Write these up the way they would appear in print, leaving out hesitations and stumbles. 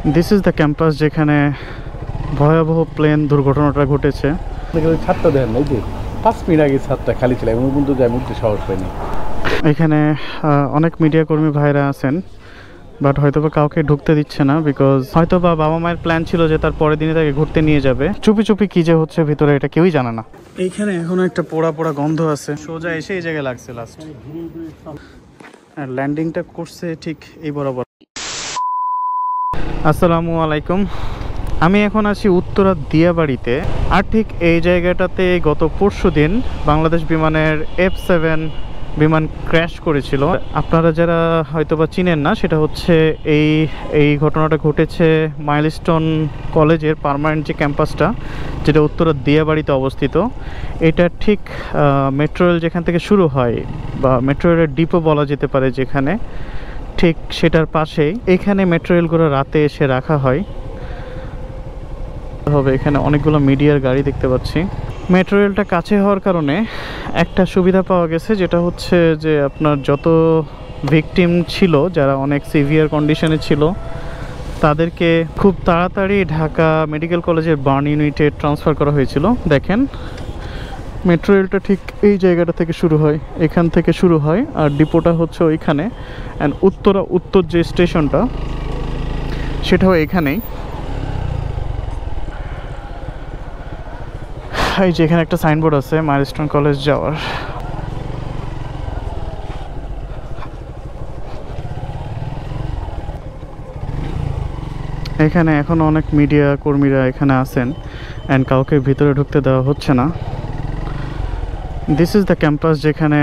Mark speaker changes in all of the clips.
Speaker 1: This is the campus যেখানে ভয়াবহ plane দুর্ঘটনাটা ঘটেছে।
Speaker 2: ছাদটা দেখেন এই যে 5 মিনিট আগে ছাদটা খালি ছিল এবং বন্ধু যায় মুখতে সাহস পায়নি।
Speaker 1: এখানে অনেক মিডিয়া কর্মী ভাইরা আছেন, বাট হয়তোবা কাউকে ঢুকতে দিচ্ছে না, বিকজ হয়তোবা বাবা মায়ের প্ল্যান ছিল যে তার পরের দিনে তাকে ঘুরতে নিয়ে যাবে। চুপি চুপি কি যে হচ্ছে ভিতরে এটা কেউই জানে না। এইখানে এখনো একটা পোড়া পোড়া গন্ধ আছে, সোজা এসে এই জায়গায় লাগছে লাস্ট। আর ল্যান্ডিংটা করছে ঠিক এই বরাবর। আসসালামু আলাইকুম, আমি এখন আছি উত্তরা দিয়াবাড়িতে। আর ঠিক এই জায়গাটাতে গত পরশুদিন বাংলাদেশ বিমানের F7 বিমান ক্র্যাশ করেছিল। আপনারা যারা হয়তোবা চিনেন না, সেটা হচ্ছে এই ঘটনাটা ঘটেছে মাইলস্টোন কলেজের পার্মানেন্ট যে ক্যাম্পাসটা, যেটা উত্তরা দিয়াবাড়িতে অবস্থিত। এটা ঠিক মেট্রো রেল যেখান থেকে শুরু হয়, বা মেট্রো রেলের ডিপো বলা যেতে পারে যেখানে, ঠিক সেটার পাশেই এখানে মেট্রো রেলগুলো রাতে এসে রাখা হয়। এখানে অনেকগুলো মিডিয়ার গাড়ি দেখতে পাচ্ছি। মেট্রো রেলটা কাছে হওয়ার কারণে একটা সুবিধা পাওয়া গেছে, যেটা হচ্ছে যে আপনার যত ভিকটিম ছিল, যারা অনেক সিভিয়ার কন্ডিশনে ছিল, তাদেরকে খুব তাড়াতাড়ি ঢাকা মেডিকেল কলেজের বার্ন ইউনিটে ট্রান্সফার করা হয়েছিল। দেখেন, মেট্রো রেলটা ঠিক এই জায়গাটা থেকে শুরু হয়, এখান থেকে শুরু হয়, আর ডিপোটা হচ্ছে ওইখানে। অ্যান্ড উত্তর যে স্টেশনটা, সেটাও এখানেই। এই যে এখানে একটা সাইনবোর্ড আছে মাইলস্টোন কলেজ যাওয়ার। এখানে এখন অনেক মিডিয়া কর্মীরা এখানে আছেন, অ্যান্ড কাউকে ভিতরে ঢুকতে দেওয়া হচ্ছে না। দিস ইজ দ্য ক্যাম্পাস যেখানে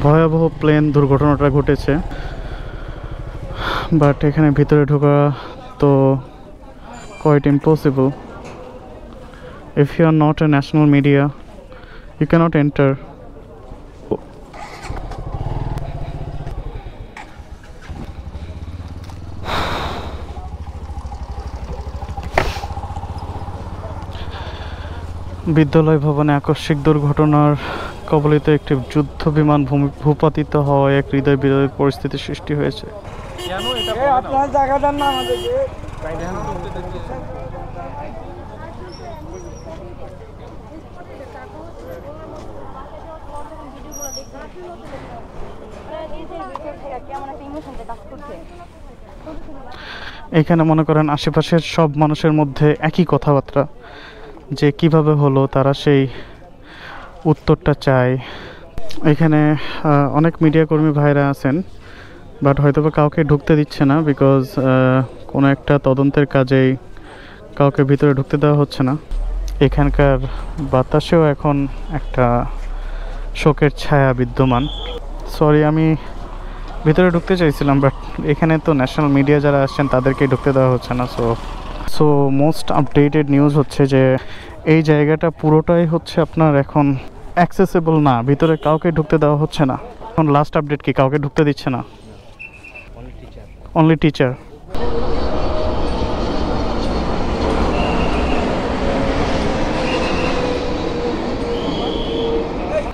Speaker 1: ভয়াবহ প্লেন দুর্ঘটনাটা ঘটেছে, বাট এখানে ভিতরে ঢোকা তো quite impossible. If you are not a national media, you cannot enter. বিদ্যালয় ভবনে আকস্মিক দুর্ঘটনার কবলিত একটি যুদ্ধ বিমান ভূপাতিত হওয়ায় এক হৃদয় বিদারক পরিস্থিতির সৃষ্টি হয়েছে। এখানে মনে করেন আশেপাশের সব মানুষের মধ্যে একই কথাবার্তা, যে কিভাবে হলো, তারা সেই উত্তরটা চায়। এখানে অনেক মিডিয়া কর্মী ভাইরা আছেন, বাট হয়তোবা কাউকে ঢুকতে দিচ্ছে না, বিকজ কোনো একটা তদন্তের কাজেই কাউকে ভিতরে ঢুকতে দেওয়া হচ্ছে না। এখানকার বাতাসেও এখন একটা শোকের ছায়া বিদ্যমান। সরি, আমি ভিতরে ঢুকতে চাইছিলাম, বাট এখানে তো ন্যাশনাল মিডিয়া যারা আসছেন তাদেরকেই ঢুকতে দেওয়া হচ্ছে না। সো মোস্ট আপডেটেড নিউজ হচ্ছে যে এই জায়গাটা পুরোটাই হচ্ছে আপনার এখন অ্যাক্সেসেবল না, ভিতরে কাউকে ঢুকতে দেওয়া হচ্ছে না। এখন লাস্ট আপডেট কি, কাউকে ঢুকতে দিচ্ছে না, অনলি টিচার।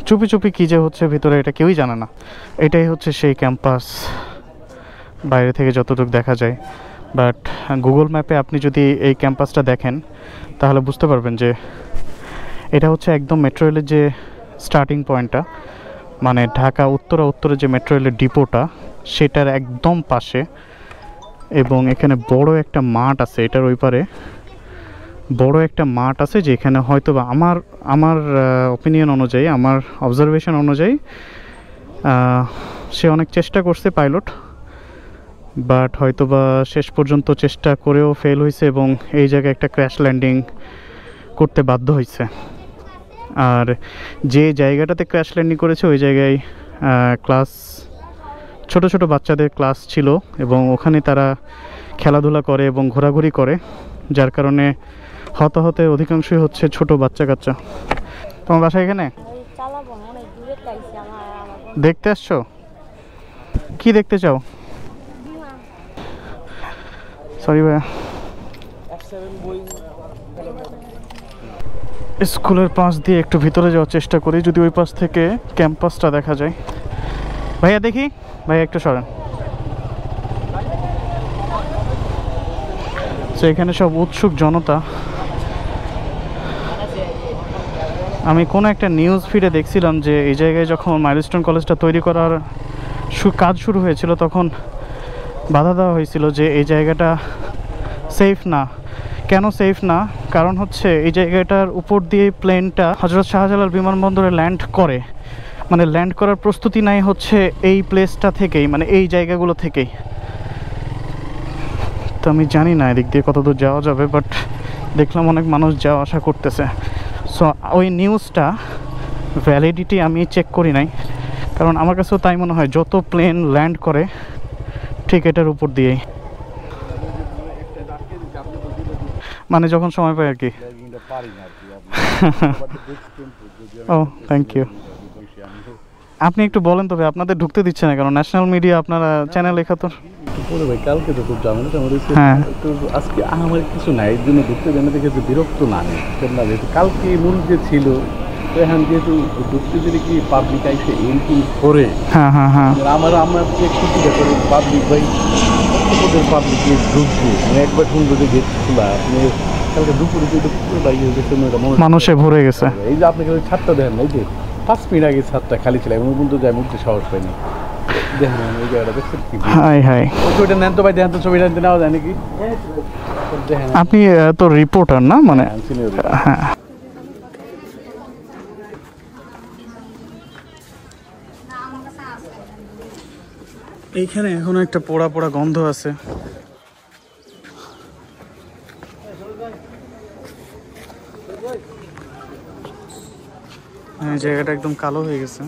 Speaker 1: চুপি চুপি কী যে হচ্ছে ভিতরে এটা কেউই জানে না। এটাই হচ্ছে সেই ক্যাম্পাস, বাইরে থেকে যতটুকু দেখা যায়। বাট গুগল ম্যাপে আপনি যদি এই ক্যাম্পাসটা দেখেন, তাহলে বুঝতে পারবেন যে এটা হচ্ছে একদম মেট্রো রেলের যে স্টার্টিং পয়েন্টটা, মানে ঢাকা উত্তরে যে মেট্রো রেলের ডিপোটা, সেটার একদম পাশে। এবং এখানে বড় একটা মাঠ আছে, এটার ওই পারে বড় একটা মাঠ আছে, যেখানে হয়তো বা আমার ওপিনিয়ন অনুযায়ী, আমার অবজারভেশন অনুযায়ী, সে অনেক চেষ্টা করছে পাইলট, বাট হয়তো বা শেষ পর্যন্ত চেষ্টা করেও ফেল হয়েছে এবং এই জায়গায় একটা ক্র্যাশ ল্যান্ডিং করতে বাধ্য হয়েছে। আর যে জায়গাটাতে ক্র্যাশ ল্যান্ডিং করেছে ওই জায়গায় ছোট ছোট বাচ্চাদের ক্লাস ছিল, এবং ওখানে তারা খেলাধুলা করে এবং ঘোরাঘুরি করে, যার কারণে হতাহতের অধিকাংশই হচ্ছে ছোট বাচ্চা কাচ্চা। তোমার বাসা এখানে? দেখতে আসছো? কি দেখতে চাও? সরি ভাইয়া, স্কুলের পাশ দিয়ে একটু ভিতরে যাওয়ার চেষ্টা করি, যদি ওই পাশ থেকে ক্যাম্পাসটা দেখা যায়। ভাইয়া দেখি, ভাইয়া একটু সরেন। তো এখানে সব উৎসুক জনতা। আমি কোনো একটা নিউজ ফিডে দেখছিলাম যে এই জায়গায় যখন মাইলস্টোন কলেজটা তৈরি করার কাজ শুরু হয়েছিল তখন বাধা দেওয়া হয়েছিল যে এই জায়গাটা সেফ না। কেন সেফ না? কারণ হচ্ছে এই জায়গাটার উপর দিয়ে প্লেনটা হযরত শাহজালাল বিমানবন্দরে ল্যান্ড করে, মানে ল্যান্ড করার প্রস্তুতি নাই হচ্ছে এই প্লেসটা থেকেই, মানে এই জায়গাগুলো থেকেই। তো আমি জানি না এদিক দিয়ে কতদূর যাওয়া যাবে, বাট দেখলাম অনেক মানুষ যাওয়া আসা করতেছে। সো ওই নিউজটা ভ্যালিডিটি আমি চেক করি নাই, কারণ আমার কাছেও তাই মনে হয় যত প্লেন ল্যান্ড করে ঠিক এটার উপর দিয়েই, মানে যখন সময় পাই আর কি। ও থ্যাংক ইউ। আপনি একটু বলেন তবে আপনাদের ঢুকতে দিচ্ছে না কারণ ন্যাশনাল মিডিয়া আপনারা চ্যানেল লেখা তো।
Speaker 2: পরে ভাই কালকে তো খুব ঝামেলা হয়েছে।
Speaker 1: হ্যাঁ
Speaker 2: একটু আজকে আমার কিছু নাই, এর জন্য ঢুকতে দেন দেখেছি বিরক্ত না আমি না, যেহেতু কালকে মূল যে ছিল তো এখন যেহেতু ঢুকতে দিলে কি পাবলিক আইসে এরকম করে।
Speaker 1: হ্যাঁ হ্যাঁ হ্যাঁ
Speaker 2: আমার যে খুশিটা করে পাবলিক ভাই ওদের পাবলিক ঢুকছে, মানে একবার শুনবো যে গেট খোলা, আপনি কালকে দুপুরে যে পুরো বাইরে হয়ে গেছে
Speaker 1: মানুষে ভরে গেছে।
Speaker 2: এই যে আপনাকে ছাদটা দেখেন, এই যে 5 মিনিট আগে ছাদটা খালি ছিল, এমন পর্যন্ত যায় মুখতে সাহস পাইনি। দেখেন ওই জায়গাটা দেখছেন কি?
Speaker 1: হাই হাই,
Speaker 2: ওই ছবিটা নেন তো ভাই, দেখেন তো ছবিটা নেওয়া যায় নাকি? দেখেন
Speaker 1: আপনি তো রিপোর্টার না, মানে হ্যাঁ। এইখানে এখনো একটা পোড়া পোড়া গন্ধ আছে। জায়গাটা একদম কালো হয়ে গেছে,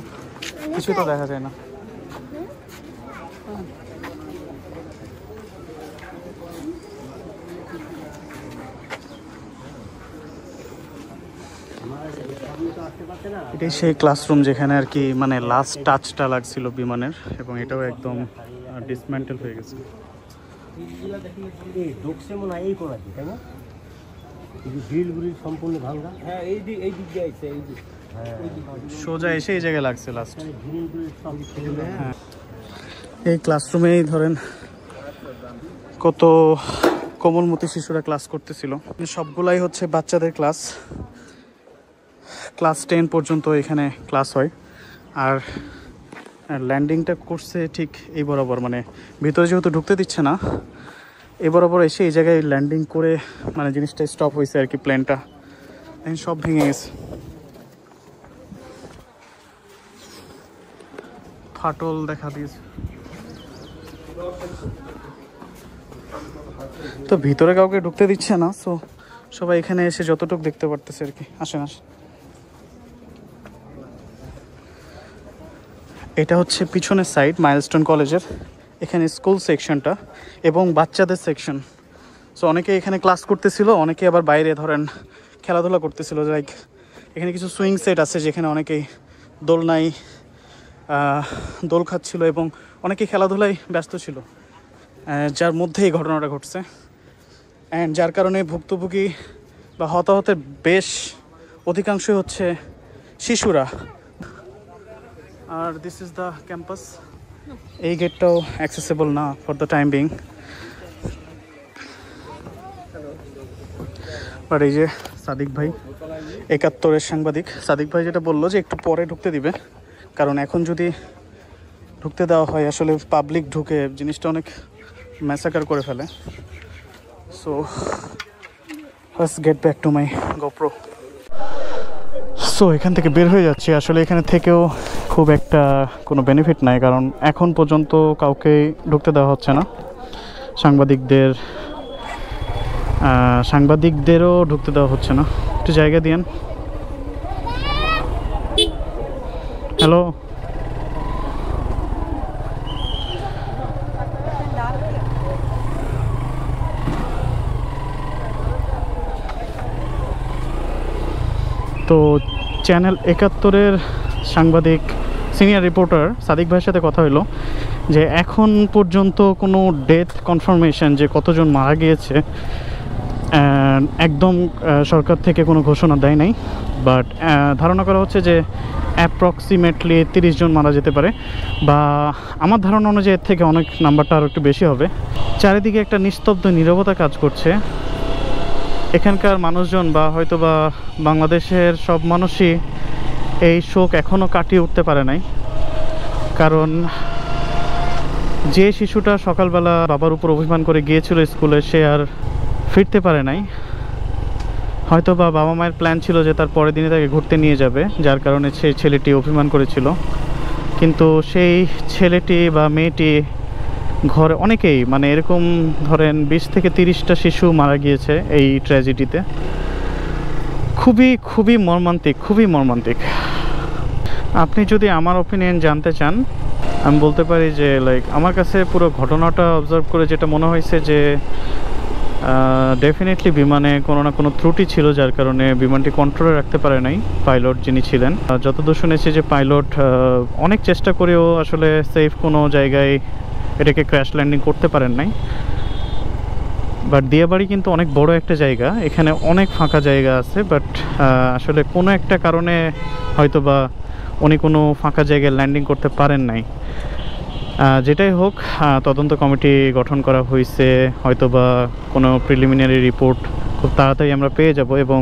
Speaker 1: কিছু তো দেখা যায় না। এটাই সেই ক্লাসরুম যেখানে আর কি মানে লাস্ট টাচটা লাগছিল বিমানের, এবং এটাও একদম ডিসমেন্টেল হয়ে গেছে। সোজা এসে এই জায়গায় লাগছে লাস্ট। হ্যাঁ, এই ক্লাসরুমেই ধরেন কত কোমলমতি শিশুরা ক্লাস করতেছিল। সবগুলাই হচ্ছে বাচ্চাদের ক্লাস, ক্লাস 10 পর্যন্ত এখানে ক্লাস হয়। আর ল্যান্ডিংটা করছে ঠিক এই বরাবর, মানে ভিতরে যেহেতু ঢুকতে দিচ্ছে না, এই বরাবর এসে এই জায়গায় ল্যান্ডিং করে মানে জিনিসটা স্টপ হয়েছে আর কি, প্লেনটা এখন সব ভেঙে গেছে, ফাটল দেখা দিয়েছে। তো ভিতরে কাউকে ঢুকতে দিচ্ছে না, সো সবাই এখানে এসে যতটুকু দেখতে পারতেছে আর কি। আসেন আসেন, এটা হচ্ছে পিছনের সাইড মাইলস্টোন কলেজের, এখানে স্কুল সেকশনটা এবং বাচ্চাদের সেকশন। সো অনেকে এখানে ক্লাস করতেছিল, অনেকে আবার বাইরে ধরেন খেলাধুলা করতেছিল। লাইক এখানে কিছু সুইং সেট আছে যেখানে অনেকেই দোলনায় দোল খাচ্ছিল এবং অনেকেই খেলাধুলায় ব্যস্ত ছিল, যার মধ্যে এই ঘটনাটা ঘটছে। অ্যান্ড যার কারণে ভুক্তভোগী বা হতাহতের বেশ অধিকাংশই হচ্ছে শিশুরা। আর দিস ইজ দ্য ক্যাম্পাস। এই গেটটাও অ্যাক্সেসেবল না ফর দ্য টাইম বিং। আর এই যে সাদিক ভাই, 71-এর সাংবাদিক সাদিক ভাই যেটা বললো যে একটু পরে ঢুকতে দিবে, কারণ এখন যদি ঢুকতে দেওয়া হয় আসলে পাবলিক ঢুকে জিনিসটা অনেক ম্যাসাকার করে ফেলে। So let's get back to my GoPro. So এখান থেকে বের হয়ে যাচ্ছি। আসলে এখানে থেকেও খুব একটা কোনো বেনিফিট নাই, কারণ এখন পর্যন্ত কাউকে ঢুকতে দেওয়া হচ্ছে না। সাংবাদিকদেরও ঢুকতে দেওয়া হচ্ছে না। একটু জায়গা দিয়েন। হ্যালো, তো চ্যানেল 71-এর সাংবাদিক সিনিয়র রিপোর্টার সাদিক ভাইয়ের সাথে কথা হলো যে এখন পর্যন্ত কোনো ডেথ কনফার্মেশন যে কতজন মারা গিয়েছে একদম সরকার থেকে কোনো ঘোষণা দেয় নাই, বাট ধারণা করা হচ্ছে যে অ্যাপ্রক্সিমেটলি 30 জন মারা যেতে পারে, বা আমার ধারণা অনুযায়ী এর থেকে অনেক নাম্বারটা আরও একটু বেশি হবে। চারিদিকে একটা নিস্তব্ধ নীরবতা কাজ করছে। এখানকার মানুষজন বা হয়তো বা বাংলাদেশের সব মানুষই এই শোক এখনও কাটিয়ে উঠতে পারে নাই, কারণ যে শিশুটা সকালবেলা বাবার উপর অভিমান করে গিয়েছিল স্কুলে, সে আর ফিরতে পারে নাই। হয়তো বা বাবা মায়ের প্ল্যান ছিল যে তার পরের দিনে তাকে ঘুরতে নিয়ে যাবে, যার কারণে সেই ছেলেটি অভিমান করেছিল। কিন্তু সেই ছেলেটি বা মেয়েটি ঘরে অনেকেই, মানে এরকম ধরেন 20 থেকে 30টা শিশু মারা গিয়েছে এই ট্র্যাজেডিতে। খুবই খুবই মর্মান্তিক, খুবই মর্মান্তিক। আপনি যদি আমার ওপিনিয়ন জানতে চান, আমি বলতে পারি যে আমার কাছে পুরো ঘটনাটা অবজার্ভ করে যেটা মনে হয়েছে যে ডেফিনেটলি বিমানে কোনো না কোনো ত্রুটি ছিল, যার কারণে বিমানটি কন্ট্রোলে রাখতে পারে নাই পাইলট যিনি ছিলেন। যতদূর শুনেছি যে পাইলট অনেক চেষ্টা করেও আসলে সেফ কোনো জায়গায় এটাকে ক্র্যাশ ল্যান্ডিং করতে পারেন নাই। বাট দিয়াবাড়ি কিন্তু অনেক বড় একটা জায়গা, এখানে অনেক ফাঁকা জায়গা আছে, বাট আসলে কোনো একটা কারণে হয়তো বা উনি কোনো ফাঁকা জায়গায় ল্যান্ডিং করতে পারেন নাই। যেটাই হোক, তদন্ত কমিটি গঠন করা হয়েছে, হয়তো বা কোনো প্রিলিমিনারি রিপোর্ট খুব তাড়াতাড়ি আমরা পেয়ে যাব, এবং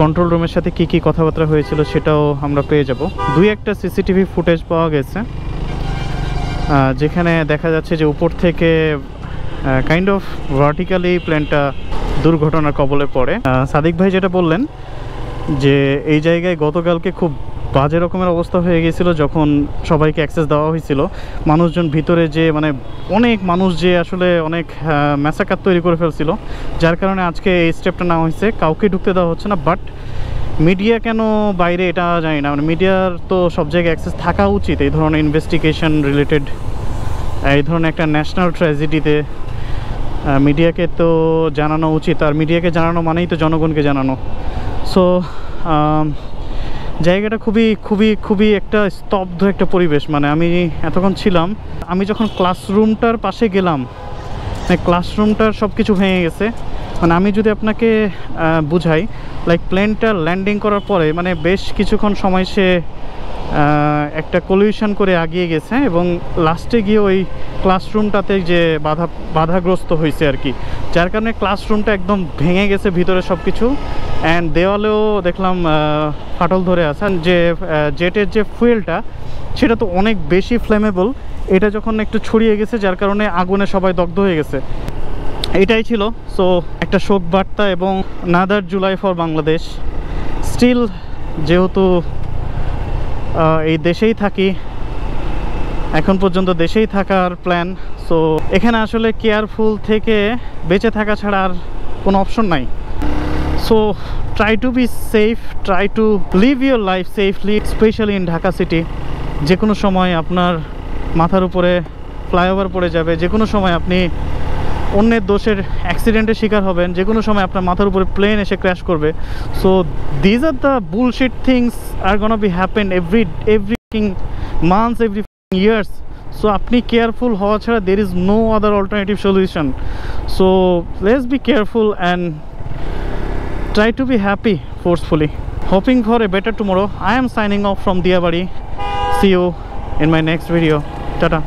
Speaker 1: কন্ট্রোল রুমের সাথে কি কি কথাবার্তা হয়েছিল সেটাও আমরা পেয়ে যাব। দুই একটা সিসিটিভি ফুটেজ পাওয়া গেছে, যেখানে দেখা যাচ্ছে যে উপর থেকে কাইন্ড অফ ভার্টিক্যালি প্লেনটা দুর্ঘটনার কবলে পড়ে। সাদিক ভাই যেটা বললেন যে এই জায়গায় গতকালকে খুব বাজে রকমের অবস্থা হয়ে গিয়েছিল, যখন সবাইকে অ্যাক্সেস দেওয়া হয়েছিল, মানুষজন ভিতরে যে মানে অনেক মানুষ যে আসলে অনেক ম্যাসাকার তৈরি করে ফেলছিল, যার কারণে আজকে এই স্টেপটা নেওয়া হয়েছে, কাউকে ঢুকতে দেওয়া হচ্ছে না। বাট মিডিয়া কেন বাইরে এটা জানি না, মানে মিডিয়ার তো সব জায়গায় অ্যাক্সেস থাকা উচিত এই ধরনের ইনভেস্টিগেশন রিলেটেড, এই ধরনের একটা ন্যাশনাল ট্র্যাজেডিতে মিডিয়াকে তো জানানো উচিত, আর মিডিয়াকে জানানো মানেই তো জনগণকে জানানো। সো জায়গাটা খুবই খুবই খুবই একটা স্তব্ধ একটা পরিবেশ। মানে আমি এতক্ষণ ছিলাম, আমি যখন ক্লাসরুমটার পাশে গেলাম, ক্লাসরুমটার সব কিছু ভেঙে গেছে। মানে আমি যদি আপনাকে বুঝাই, প্লেনটা ল্যান্ডিং করার পরে মানে বেশ কিছুক্ষণ সময় সে একটা কলিউশন করে আগিয়ে গেছে, এবং লাস্টে গিয়ে ওই ক্লাসরুমটাতে যে বাধাগ্রস্ত হয়েছে আর কি, যার কারণে ক্লাসরুমটা একদম ভেঙে গেছে ভিতরে সব কিছু। অ্যান্ড দেওয়ালেও দেখলাম ফাটল ধরে আছে। যে জেটের যে ফুয়েলটা, সেটা তো অনেক বেশি ফ্লেমেবল, এটা যখন একটু ছড়িয়ে গেছে, যার কারণে আগুনে সবাই দগ্ধ হয়ে গেছে। এটাই ছিল সো একটা শোক বার্তা, এবং another July for Bangladesh. Still যেহেতু এই দেশেই থাকি, এখন পর্যন্ত দেশেই থাকার প্ল্যান, সো এখানে আসলে কেয়ারফুল থেকে বেঁচে থাকা ছাড়া আর কোনো অপশন নাই। So try to be safe, try to live your life safely, specially in Dhaka city. যে কোনো সময় আপনার মাথার উপরে ফ্লাইওভার পড়ে যাবে, যে কোনো সময় আপনি অন্যের দোষের অ্যাক্সিডেন্টের শিকার হবেন, যে কোনো সময় আপনার মাথার উপরে প্লেন এসে ক্র্যাশ করবে। So these are the bullshit things are gonna be happen every months, every years. So আপনি কেয়ারফুল হওয়া ছাড়া there is no other alternative solution. So let's be careful and try to be happy forcefully, hoping for a better tomorrow. I am signing off from Diyabari. See you in my next video. Tata.